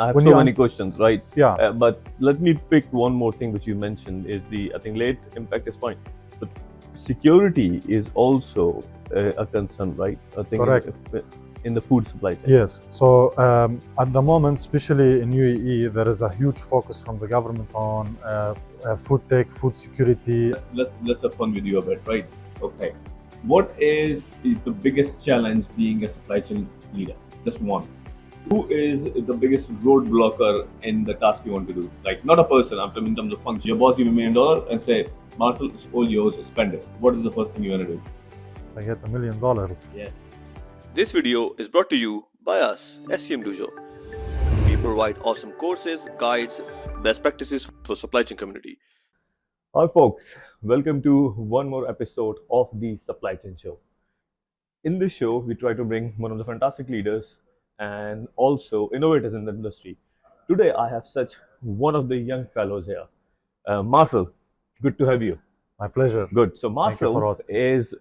I have so many questions, right? Yeah. But let me pick one more thing which you mentioned is I think late impact is fine, but security is also a concern, right? I think Correct. In the food supply chain. Yes. So at the moment, especially in UAE, there is a huge focus from the government on food tech, food security. Let's have fun with you a bit, right? Okay. What is the biggest challenge being a supply chain leader? Just one. Who is the biggest roadblocker in the task you want to do? Like, not a person, I'm talking in terms of function. Your boss give you $1 million and say, Marsel, it's all yours, spend it. What is the first thing you want to do? I get $1 million. Yes. This video is brought to you by us, SCMDOJO. We provide awesome courses, guides, best practices for supply chain community. Hi folks, welcome to one more episode of the Supply Chain Show. In this show, we try to bring one of the fantastic leaders and also innovators in the industry. Today, I have such one of the young fellows here. Marsel, good to have you. My pleasure. Good. So Marsel is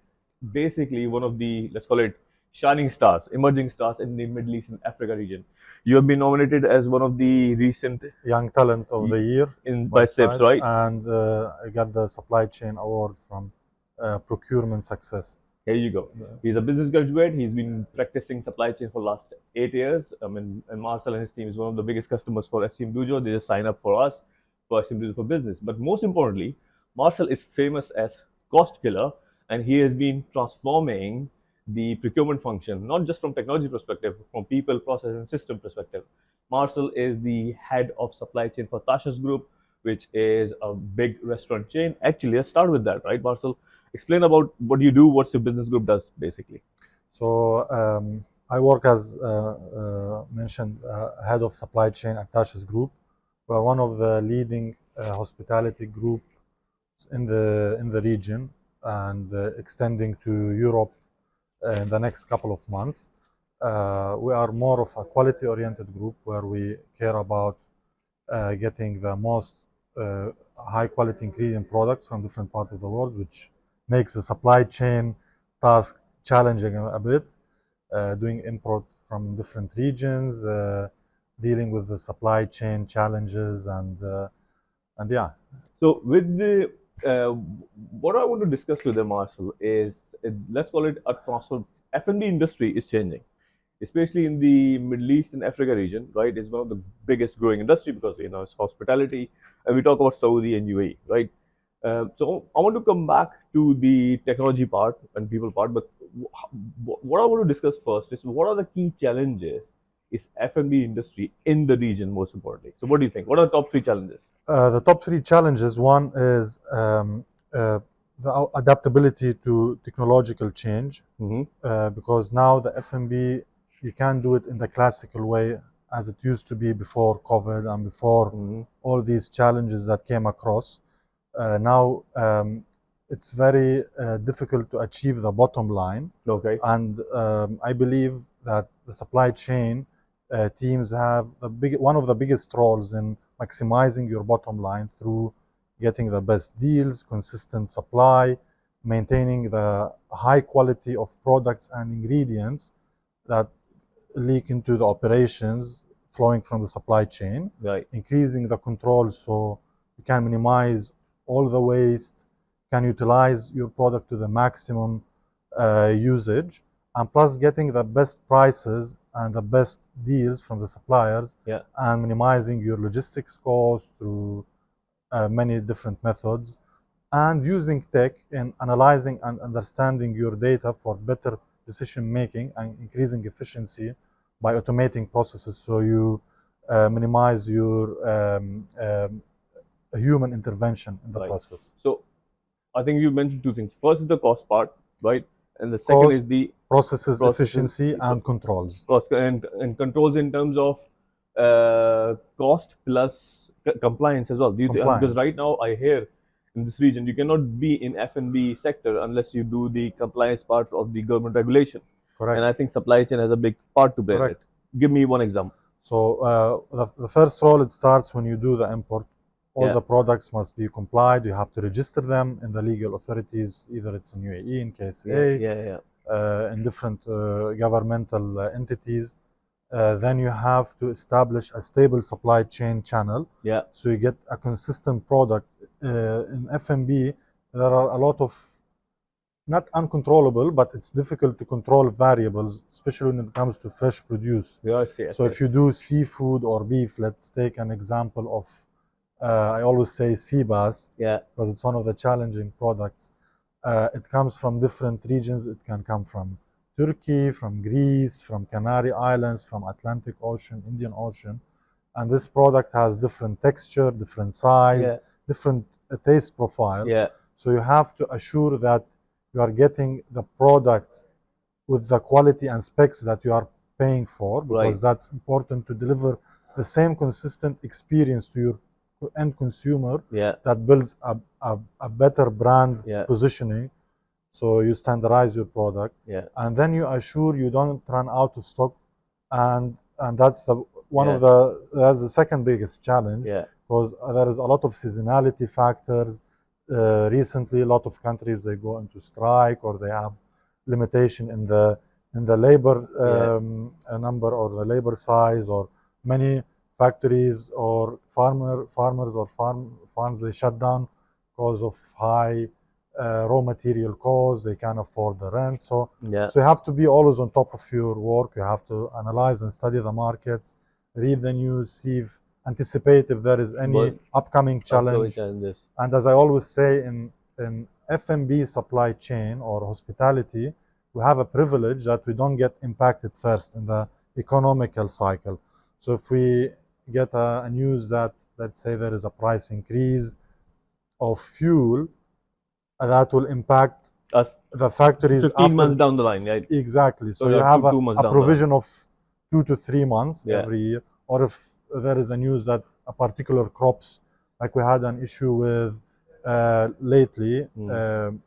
basically one of the, let's call it, shining stars, emerging stars in the Middle East and Africa region. You have been nominated as one of the recent Young Talent of the Year by SIPS, right? And I got the Supply Chain Award from Procurement Success. Here you go. Yeah. He's a business graduate. He's been practicing supply chain for the last 8 years. And Marsel and his team is one of the biggest customers for SCMDOJO. They just sign up for us for SCMDOJO for business. But most importantly, Marsel is famous as cost killer, and he has been transforming the procurement function, not just from technology perspective, from people, process, and system perspective. Marsel is the head of supply chain for Tasha's Group, which is a big restaurant chain. Actually, let's start with that, right, Marsel? Explain about what you do, what your business group does, basically. So I work as mentioned, head of supply chain at Tasha's Group. We're one of the leading hospitality groups in the region, and extending to Europe in the next couple of months. We are more of a quality-oriented group where we care about getting the most high-quality ingredient products from different parts of the world, which makes the supply chain task challenging a bit, doing import from different regions, dealing with the supply chain challenges, and yeah. So with the what I want to discuss with them, Marsel, is let's call it a transform. F&B industry is changing, especially in the Middle East and Africa region, right? It's one of the biggest growing industry because it's hospitality, and we talk about Saudi and UAE, right? So I want to come back to the technology part and people part, but what I want to discuss first is what are the key challenges is F&B industry in the region, most importantly. So what do you think? What are the top 3 challenges? The top 3 challenges, one is the adaptability to technological change, because now the F&B, you can't do it in the classical way as it used to be before COVID and before all these challenges that came across. Now it's very difficult to achieve the bottom line. Okay. And I believe that the supply chain teams have one of the biggest roles in maximizing your bottom line through getting the best deals, consistent supply, maintaining the high quality of products and ingredients that leak into the operations flowing from the supply chain, right. Increasing the controls so you can minimize all the waste, can utilize your product to the maximum usage, and plus getting the best prices and the best deals from the suppliers, and minimizing your logistics costs through many different methods, and using tech in analyzing and understanding your data for better decision making and increasing efficiency by automating processes so you minimize your human intervention in the process. So I think you mentioned 2 things. First is the cost part, right? And the second is the processes, efficiency, and controls. And controls in terms of cost plus compliance as well. Because right now I hear in this region you cannot be in F&B sector unless you do the compliance part of the government regulation. Correct. And I think supply chain has a big part to play in it. Give me one example. So the first role, it starts when you do the import. All the products must be complied. You have to register them in the legal authorities, either it's in UAE, in KSA, in different governmental entities. then you have to establish a stable supply chain channel. Yeah. So you get a consistent product. In F&B, there are a lot of not uncontrollable, but it's difficult to control variables, especially when it comes to fresh produce. Yes, yes, So yes. if you do seafood or beef, let's take an example of, I always say sea bass, Yeah. because it's one of the challenging products. It comes from different regions. It can come from Turkey, from Greece, from Canary Islands, from Atlantic Ocean, Indian Ocean. And this product has different texture, different size, Yeah. different taste profile. Yeah. So you have to assure that you are getting the product with the quality and specs that you are paying for, because Right. that's important to deliver the same consistent experience to your end consumer. Yeah. That builds a better brand Yeah. positioning. So you standardize your product, Yeah. and then you assure you don't run out of stock, and that's the one Yeah. of the that's the second biggest challenge, Yeah. because there is a lot of seasonality factors. Recently, a lot of countries, they go into strike, or they have limitation in the labor number, or the labor size, or many factories or farmers or farms, they shut down because of high raw material costs. They can't afford the rent. So Yeah. you have to be always on top of your work. You have to analyze and study the markets, read the news, see if, anticipate if there is any But upcoming challenge. challenges. And as I always say, in F&B supply chain or hospitality, we have a privilege that we don't get impacted first in the economical cycle. So if we get a news that, let's say, there is a price increase of fuel, that will impact Us the factories 15 after months down the line, right? exactly. So So you yeah, have 2 months a down the line. provision of 2 to 3 months Yeah. every year. Or if there is a news that a particular crops, like we had an issue with lately,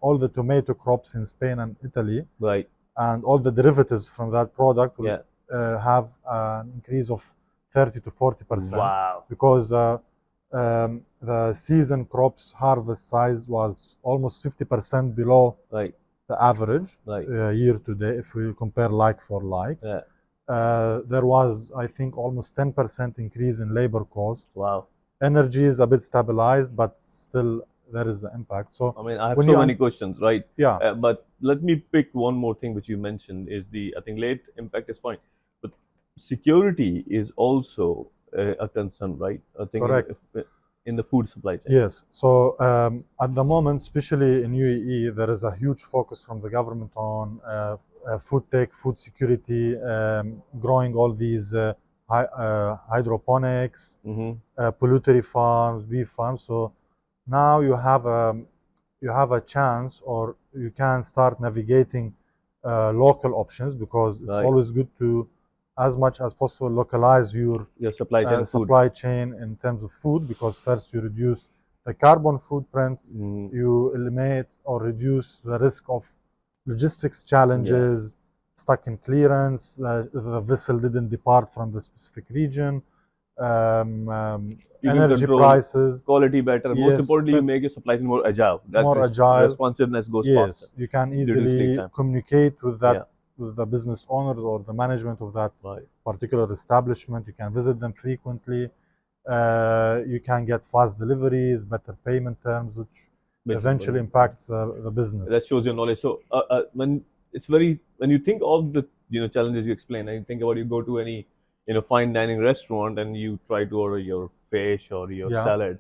all the tomato crops in Spain and Italy, Right. and all the derivatives from that product will Yeah. have an increase of 30 to 40%, Wow. because the season crops harvest size was almost 50% below Right. the average Right. year to date, if we compare like for like. Yeah. There was, I think, almost 10% increase in labor cost. Wow. Energy is a bit stabilized, but still there is the impact. So I mean, I have when so you many questions, right? yeah, But let me pick one more thing which you mentioned is I think late impact is fine, but security is also a concern, right? I think correct. in the food supply chain. Yes. So at the moment, especially in UAE, there is a huge focus from the government on food tech, food security, growing all these hydroponics, poultry farms, beef farms. So now you have a chance, or you can start navigating local options, because it's Right. always good to, as much as possible, localize your supply chain food. supply chain in terms of food, because first you reduce the carbon footprint, you eliminate or reduce the risk of logistics challenges, stuck in clearance, the vessel didn't depart from the specific region, You can energy control prices, quality better. Most yes, importantly, you but make your supply chain more agile. That more agile. responsiveness goes Yes, faster. you can Reduce lead easily time. communicate with that, Yeah. with the business owners or the management of that Right. particular establishment. You can visit them frequently. You can get fast deliveries, better payment terms, which eventually impacts the business. That shows your knowledge. So when you think of the challenges you explain, and you think about, you go to any fine dining restaurant and you try to order your fish or your Yeah. salad,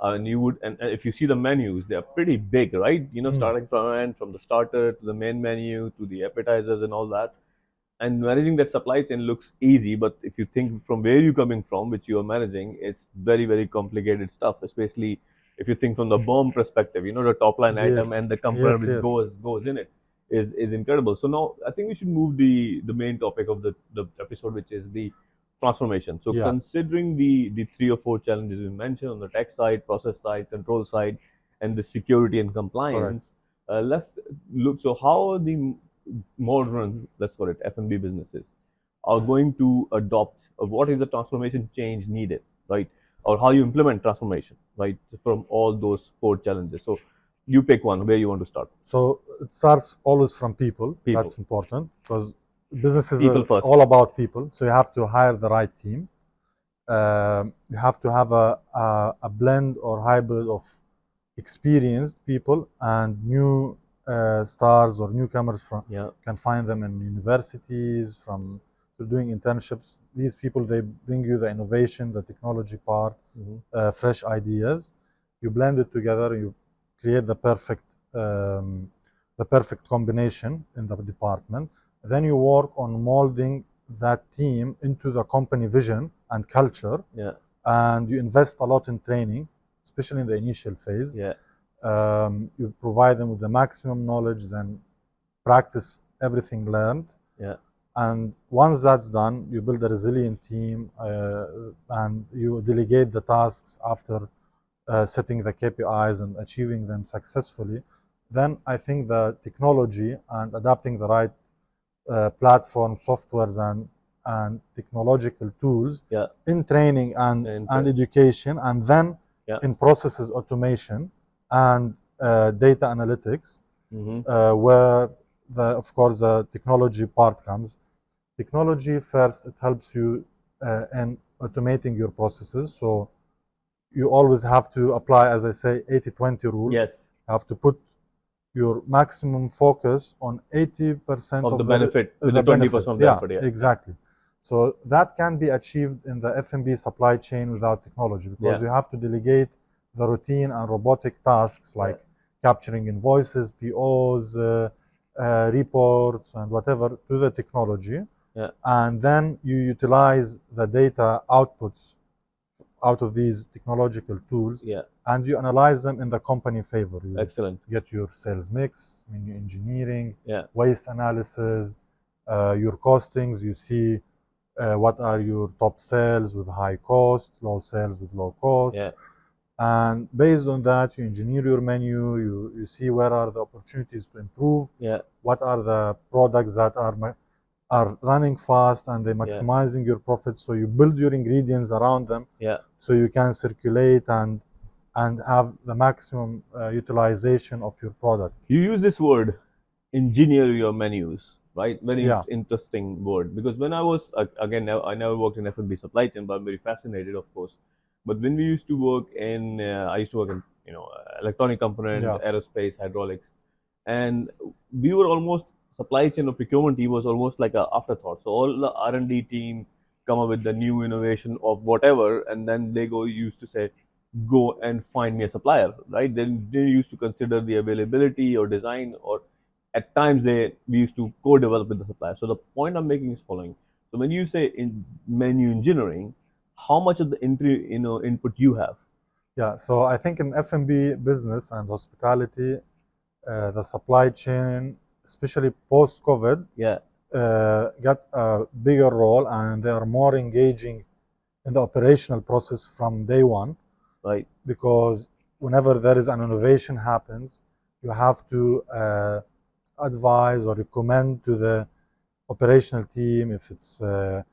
and you would, and if you see the menus, they are pretty big, right? Starting from the starter to the main menu to the appetizers and all that. And managing that supply chain looks easy, but if you think from where you're coming from, which you are managing, it's very, very complicated stuff, especially if you think from the BOM perspective, the top line item and the component which goes in it is incredible. So now I think we should move the main topic of the episode, which is the transformation. So considering the 3 or 4 challenges you mentioned on the tech side, process side, control side, and the security and compliance, let's look. So how are the modern, let's call it F&B businesses, are going to adopt, what is the transformation change needed, right? Or how you implement transformation, right, from all those 4 challenges. So you pick one where you want to start. So it starts always from people. People. That's important, because business is People first. all about people, so you have to hire the right team. You have to have a blend or hybrid of experienced people and new stars or newcomers from can find them in universities, from doing internships. These people, they bring you the innovation, the technology part, fresh ideas. You blend it together, you create the perfect combination in the department. Then you work on molding that team into the company vision and culture. And you invest a lot in training, especially in the initial phase. You provide them with the maximum knowledge, then practice everything learned. And once that's done, you build a resilient team, and you delegate the tasks after setting the KPIs and achieving them successfully. Then I think the technology and adapting the right platform, softwares, and technological tools in training and education, and then in processes automation and data analytics, where of course the technology part comes. Technology first, it helps you in automating your processes. So you always have to apply, as I say, 80-20 rule. You have to put your maximum focus on 80% of the benefit, with the 20% of the effort. Exactly. So that can be achieved in the F&B supply chain without technology, because you have to delegate the routine and robotic tasks like capturing invoices, POs, reports, and whatever to the technology. And then you utilize the data outputs out of these technological tools, and you analyze them in the company favor. You get your sales mix, menu engineering, waste analysis, your costings. You see what are your top sales with high cost, low sales with low cost. And based on that, you engineer your menu. You see where are the opportunities to improve. What are the products that are running fast and they're maximizing your profits. So you build your ingredients around them, so you can circulate and have the maximum utilization of your products. You use this word, engineer your menus, right? Very interesting word, because when I was, again, I never worked in F&B supply chain, but I'm very fascinated, of course. But when we used to work in, I used to work in, electronic components, aerospace, hydraulics, and we were almost, supply chain or procurement team was almost like an afterthought. So all the R&D team come up with the new innovation of whatever, and then they used to say, go and find me a supplier, right? Then they used to consider the availability or design, or at times we used to co-develop with the supplier. So the point I'm making is following. So when you say in menu engineering, how much of the input you have? So I think in F&B business and hospitality, the supply chain, especially post-COVID, got a bigger role, and they are more engaging in the operational process from day one. Because whenever there is an innovation happens, you have to advise or recommend to the operational team, if it's the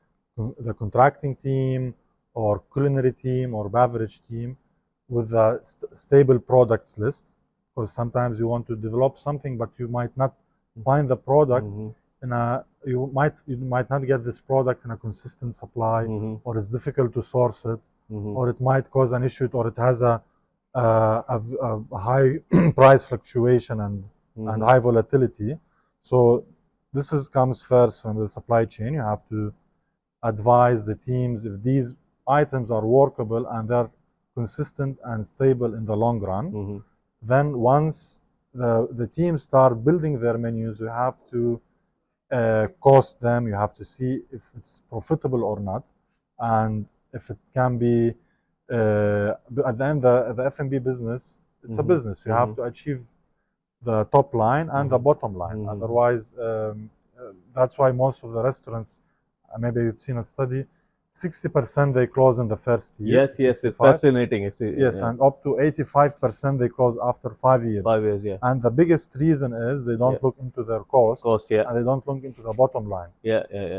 contracting team or culinary team or beverage team, with a stable products list. Because sometimes you want to develop something, but you might not find the product in you might not get this product in a consistent supply, or it's difficult to source it, or it might cause an issue, or it has a high price fluctuation and high volatility. So this comes first from the supply chain. You have to advise the teams if these items are workable and they're consistent and stable in the long run. Then once the team start building their menus, you have to cost them. You have to see if it's profitable or not, and if it can be at the end, the F&B business, it's a business. You have to achieve the top line and the bottom line. Otherwise, that's why most of the restaurants, maybe you've seen a study, 60% they close in the first year. Yes, it's fascinating. And up to 85% they close after 5 years. 5 years, And the biggest reason is they don't look into their costs, and they don't look into the bottom line.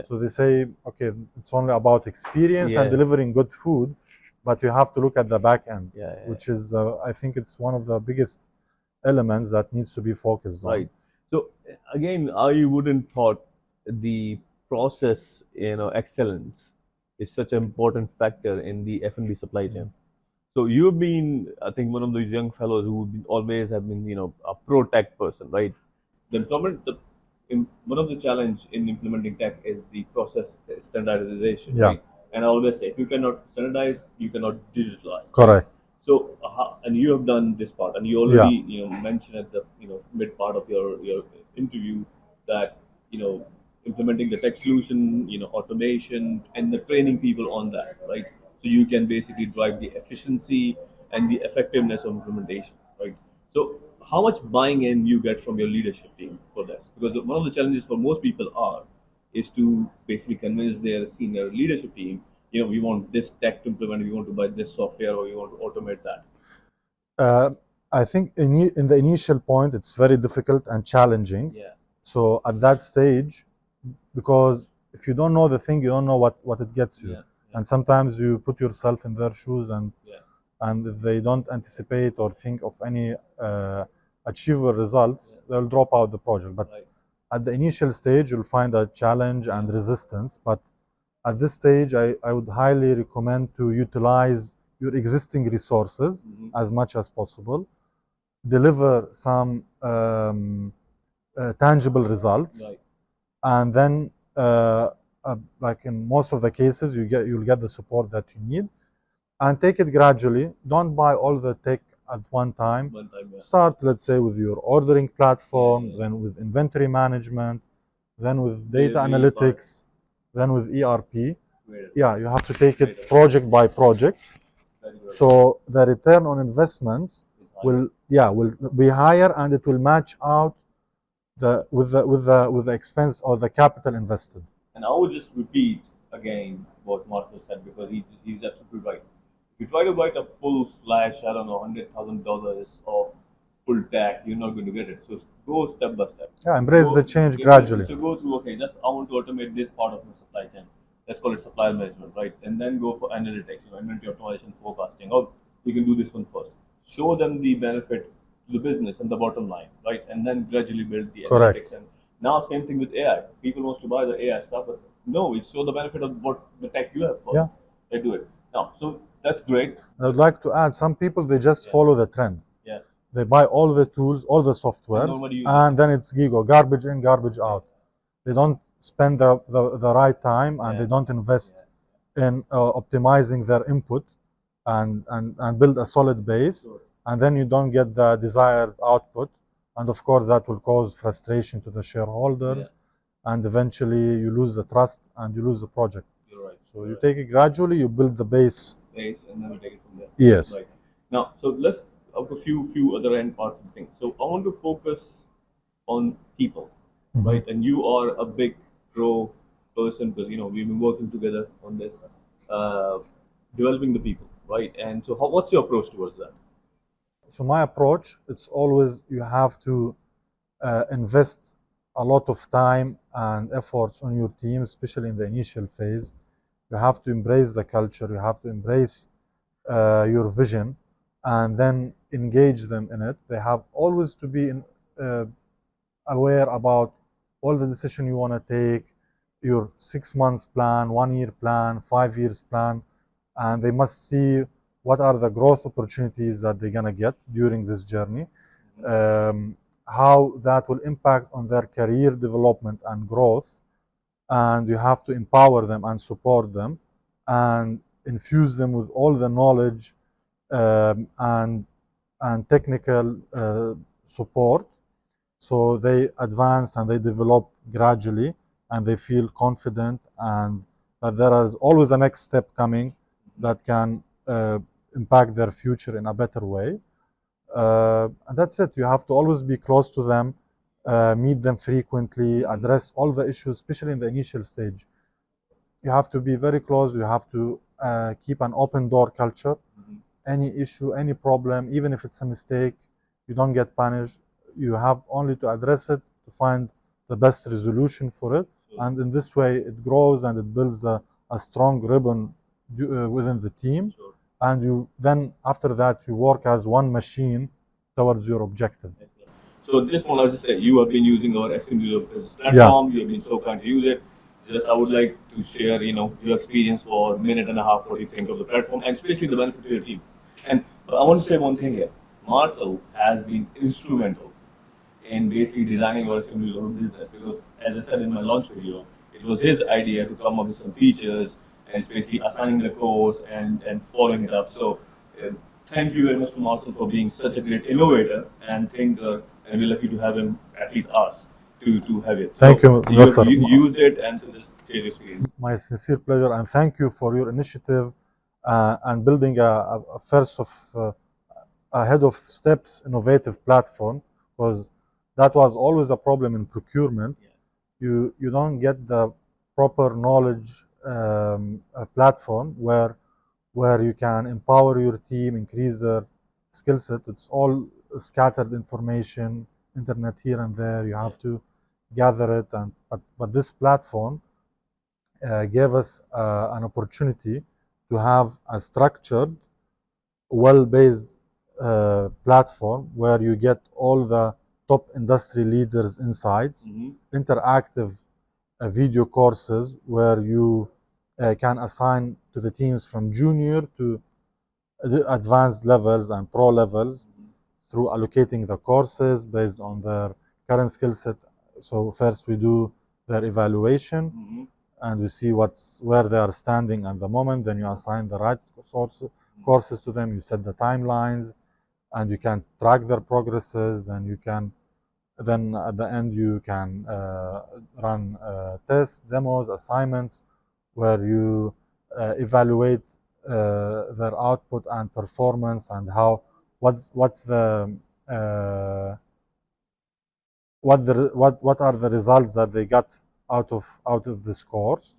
So they say, okay, it's only about experience and delivering good food, but you have to look at the back end, which is, I think it's one of the biggest elements that needs to be focused on. So again, I wouldn't thought the process, excellence is such an important factor in the F&B supply chain. So you've been, I think, one of those young fellows who always have been, a pro tech person, right? One of the challenge in implementing tech is the process standardization, Yeah, right? And I always say, if you cannot standardize, you cannot digitalize, right? correct. So, and you have done this part, and you Yeah, already, mentioned at the, mid part of your interview that, implementing the tech solution, automation, and the training people on that, right? So you can basically drive the efficiency and the effectiveness of implementation, right? So, how much buying in you get from your leadership team for this? Because one of the challenges for most people is to basically convince their senior leadership team, we want this tech to implement, we want to buy this software, or we want to automate that. uh, I think in the initial point, it's very difficult and challenging. Yeah. So at that stage, because if you don't know the thing, you don't know what it gets you. Yeah. And sometimes you put yourself in their shoes, and if they don't anticipate or think of any achievable results, they'll drop out the project. But Right. at the initial stage, you'll find a challenge and resistance. But at this stage, I would highly recommend to utilize your existing resources as much as possible, deliver some tangible results, Right. and then like in most of the cases, you'll get the support that you need, and take it gradually. Don't buy all the tech at one time. Yeah. Start, let's say, with your ordering platform, Yeah. then with inventory management, then with data Delivery analytics, then with ERP. Great. Yeah, you have to take it project by project. So the return on investments will be higher, and it will match out with the expense or the capital invested. And I would just repeat again what Marsel said, because he's absolutely right. If you try to write a full flash, I don't know, $100,000 of full tech, you're not going to get it. So go step by step. Yeah, embrace the change gradually. So go through, okay, I want to automate this part of my supply chain. Let's call it supplier management, right? And then go for analytics, inventory optimization, forecasting. Oh, you can do this one first. Show them the benefit to the business and the bottom line, right? And then gradually build the Correct. analytics. And now same thing with AI. People wants to buy the AI stuff, but no, it's show the benefit of what the tech you have first. Yeah. They do it. Now, so that's great. I would like to add, some people, they just follow the trend. Yeah. They buy all the tools, all the softwares, and then it's GIGO, garbage in, garbage out. They don't spend the right time, and they don't invest in optimizing their input and build a solid base. Sure. And then you don't get the desired output. And of course, that will cause frustration to the shareholders. And eventually you lose the trust and you lose the project. You're right. So you take it gradually, you build the base. And then we take it from there. Yes. Right. Now, so let's have a few other end parts of the thing. So I want to focus on people, right? And you are a big pro person, because we've been working together on this, developing the people, right? And so what's your approach towards that? So my approach, it's always, you have to invest a lot of time and efforts on your team, especially in the initial phase. You have to embrace the culture, you have to embrace your vision, and then engage them in it. They have always to be aware about all the decisions you want to take, your 6 months plan, 1 year plan, 5 years plan, and they must see what are the growth opportunities that they're gonna get during this journey, how that will impact on their career development and growth, and you have to empower them and support them and infuse them with all the knowledge and technical support, so they advance and they develop gradually, and they feel confident, and that there is always a next step coming that can impact their future in a better way. And that's it. You have to always be close to them, meet them frequently, address all the issues, especially in the initial stage. You have to be very close. You have to keep an open door culture. Any issue, any problem, even if it's a mistake, you don't get punished. You have only to address it to find the best resolution for it. And in this way, it grows and it builds a strong ribbon within the team. And you then, after that, you work as one machine towards your objective. So at this point, I was just say you have been using our SMDOJO business platform. You have been so kind to use it. Just I would like to share, your experience for a minute and a half. What do you think of the platform, and especially the benefit to your team? And I want to say one thing here. Marsel has been instrumental in basically designing our SMDOJO business because, as I said in my launch video, it was his idea to come up with some features and basically assigning the course and following it up. So thank you very much to Marcel for being such a great innovator and thinker, and we're lucky to have him, at least us, to have it. Thank you, You have Muddassir. used it, and so just share your experience. My sincere pleasure, and thank you for your initiative and building a first of ahead of steps innovative platform, because that was always a problem in procurement. You don't get the proper knowledge platform where you can empower your team, increase their skill set. It's all scattered information, internet here and there. You have to gather it, but this platform gave us an opportunity to have a structured, well-based platform where you get all the top industry leaders' insights, interactive video courses where you can assign to the teams from junior to advanced levels and pro levels through allocating the courses based on their current skill set. So first we do their evaluation and we see where they are standing at the moment. Then you assign the right courses to them. You set the timelines, and you can track their progresses. And you can then at the end you can run tests, demos, assignments, where you evaluate their output and performance and how what are the results that they got out of this course.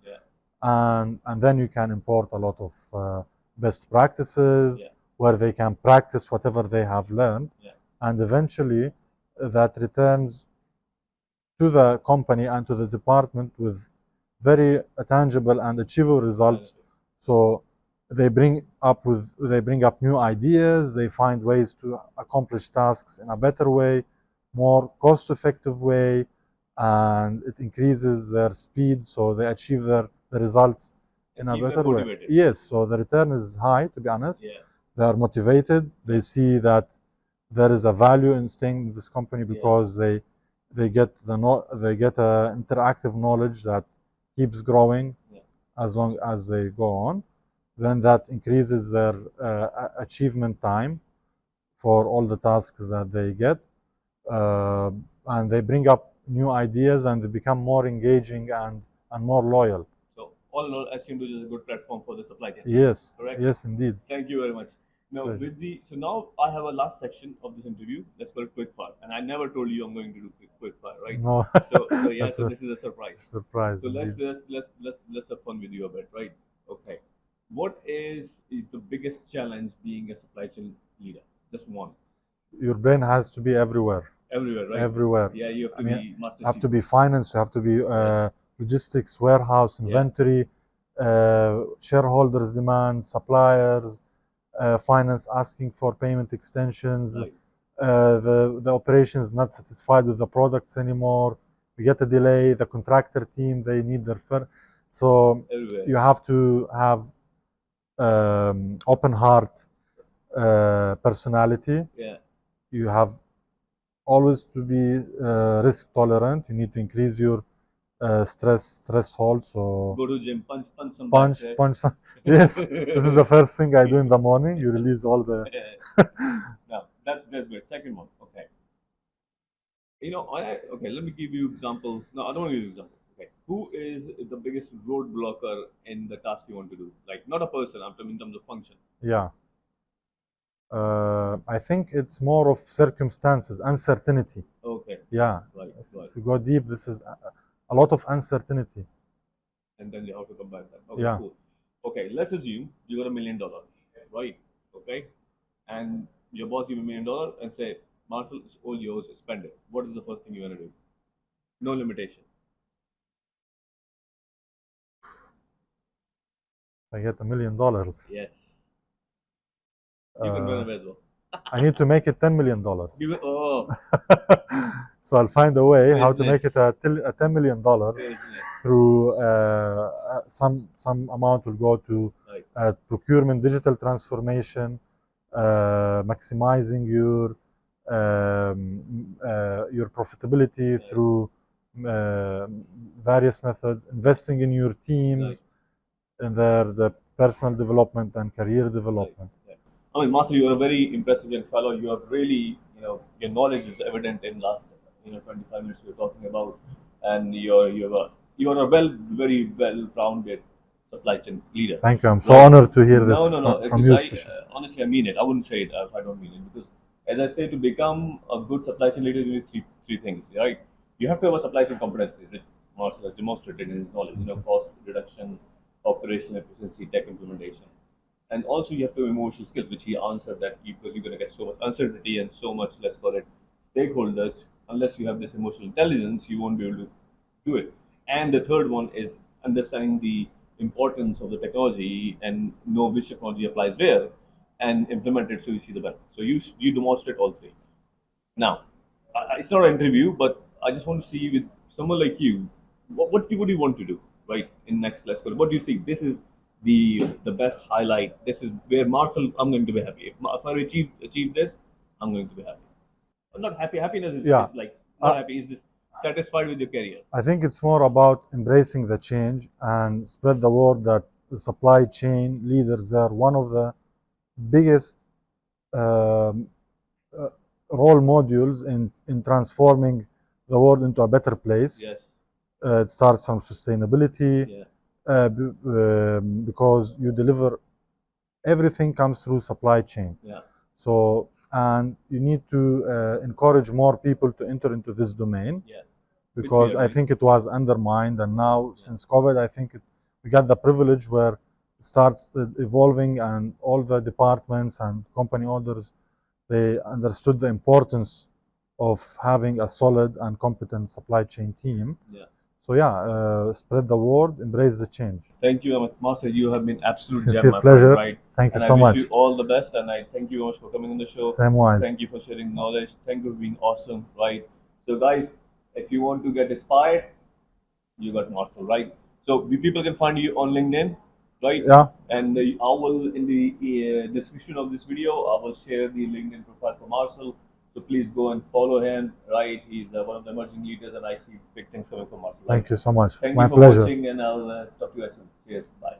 And then you can import a lot of best practices where they can practice whatever they have learned, and eventually that returns to the company and to the department with very tangible and achievable results. So they bring up new ideas, they find ways to accomplish tasks in a better way, more cost-effective way, and it increases their speed, so they achieve the results in a better way. Yes, so the return is high, to be honest. They are motivated, they see that there is a value in staying in this company because they get interactive knowledge that keeps growing as long as they go on. Then that increases their achievement time for all the tasks that they get, and they bring up new ideas and they become more engaging and more loyal. So all in all, SCMDOJO is a good platform for the supply chain. Yes, correct? Yes, indeed. Thank you very much. Now, so now I have a last section of this interview. Let's call it quick fire. And I never told you I'm going to do quick fire, right? No. So yeah, so this is a surprise. Surprise. So let's have fun with you a bit, right? Okay. What is the biggest challenge being a supply chain leader? Just one. Your brain has to be everywhere. Everywhere, right? Everywhere. Yeah, you have to be master. Have to be finance. You have to be logistics, warehouse, inventory, shareholders' demands, suppliers. Finance asking for payment extensions, the operation is not satisfied with the products anymore, we get a delay, the contractor team, they need their so you have to have open heart personality. You have always to be risk tolerant. You need to increase your stress threshold. So go to gym, punch some. Yes, this is the first thing I do in the morning. You release all the. Now that's great. Second one, okay. Okay. Let me give you example. No, I don't want to give you example. Okay, who is the biggest roadblocker in the task you want to do? Like not a person. I'm talking in terms of function. Yeah. I think it's more of circumstances, uncertainty. Okay. Yeah. Right. If you go deep, this is a lot of uncertainty. And then you have to combat that. Okay, cool. Okay, let's assume you got $1 million, right? Okay, and your boss give you $1 million and say, Marsel, it's all yours, spend it. What is the first thing you want to do? No limitation. I get $1 million. Yes. You can run away as well. I need to make it $10 million. Oh, So I'll find a way how to make business. it a $10 million Business. through some amount will go to Right. procurement, digital transformation, maximizing your profitability Right. through various methods, investing in your teams, Right. in the personal development and career development. Right. I mean, Master, you are a very impressive young fellow. You are really, your knowledge is evident in last, 25 minutes we are talking about, and you are a very well-rounded supply chain leader. Thank you. I'm so Right. honored to hear this No. from Because you, I especially. honestly, I mean it. I wouldn't say it if I don't mean it. Because as I say, to become a good supply chain leader, you need three things, right? You have to have a supply chain competency, which Marcel has demonstrated in his knowledge. Cost reduction, operation efficiency, tech implementation, and also you have to have emotional skills, which he answered that because you're going to get so much uncertainty and so much, let's call it, stakeholders. Unless you have this emotional intelligence, you won't be able to do it. And the third one is understanding the importance of the technology and know which technology applies where and implement it so you see the benefit. So you demonstrate all three. Now, it's not an interview, but I just want to see with someone like you, what would you want to do, right? In next let's go. What do you think? This is the best highlight. This is where Marcel, I'm going to be happy. If I achieve this, I'm going to be happy. Not happy. Happiness Yeah. is like not happy. Is this satisfied with your career? I think it's more about embracing the change and spread the word that the supply chain leaders are one of the biggest um, uh, role modules in transforming the world into a better place. Yes. It starts from sustainability, Yeah. because you deliver, everything comes through supply chain. Yeah. So, and you need to encourage more people to enter into this domain, Yes. because I think it was undermined, and now since COVID, I think we got the privilege where it starts evolving, and all the departments and company owners, they understood the importance of having a solid and competent supply chain team. Yeah. So yeah, spread the word, embrace the change. Thank you, Ahmed. Master. You have been absolute gem, Sincere my pleasure. friend, right? Thank you And so I wish much. you all the best, and I thank you very much for coming on the show. Same wise. Thank you for sharing knowledge. Thank you for being awesome, right? So, guys, if you want to get inspired, you got Marsel, right? So, people can find you on LinkedIn, right? Yeah. And I will, in the description of this video, I will share the LinkedIn profile for Marsel. So please go and follow him, right? He's one of the emerging leaders, and I see big things coming from Marsel. Thank you so much. Thank My you for pleasure. watching, and I'll talk to you guys soon. Cheers. Bye.